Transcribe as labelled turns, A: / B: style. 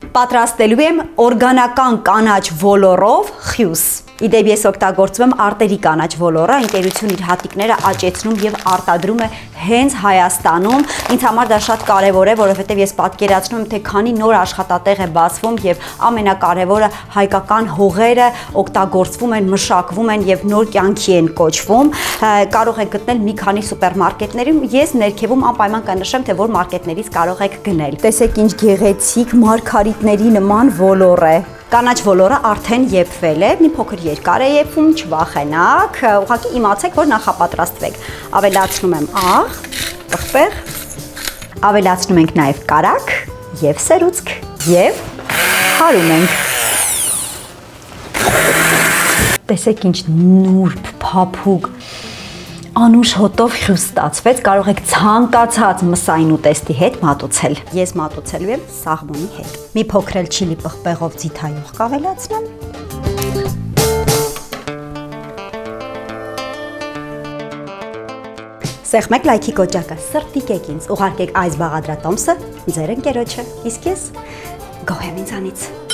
A: Պատրաստելու եմ օրգանական կանաչ ոլորով խյուս։ Իդեպ ես օգտագործում եմ արտերի կանաչ ոլորը, ընկերությունը իր հատիկները աճեցնում եւ արտադրում է հենց Հայաստանում։ Ինձ համար դա շատ կարեւոր է, որովհետեւ ես պատկերացնում եմ, թե քանի նոր աշխատատեղ է բացվում եւ ամենակարևորը հայկական հողերը օգտագործվում են, մշակվում են եւ նոր կյանքի են կոչվում։ Կարող եք գտնել մի քանի սուպերմարկետներում, ես ներքևում անպայման կնշեմ, թե որ մարկետներից կարող եք գնել։ Տեսեք ինչ գեղեցիկ մարգարիտների նման ոլոր է։ Կանաչ ոլորը արդեն եփվել է, մի փոքր երկար է եփվում, չվախենաք, ուղղակի իմացեք, որ նախապատրաստվեք։ Ավելացնում եմ աղ, պղպեղ, ավելացնում ենք նաև կարագ եւ սերուցք եւ հարում ենք։ Տեսեք ինչ նուրբ, փափուկ, անուշ հոտով խյուս ստացվեց, կարող եք ցանկացած մսային ուտեստի հետ մատուցել։ Ես մատուցելու եմ սաղմոնի հետ։ Մի փոքր էլ չիլի պղպեղով ձիթայուղ կավելացնեմ։ Սեղմեք լայքի կոճակը, սրտիկեք ինձ, ուղարկեք այս բաղադրատոմսը ձեր ընկերոջը, իսկ ես գոհ եմ ինձանից։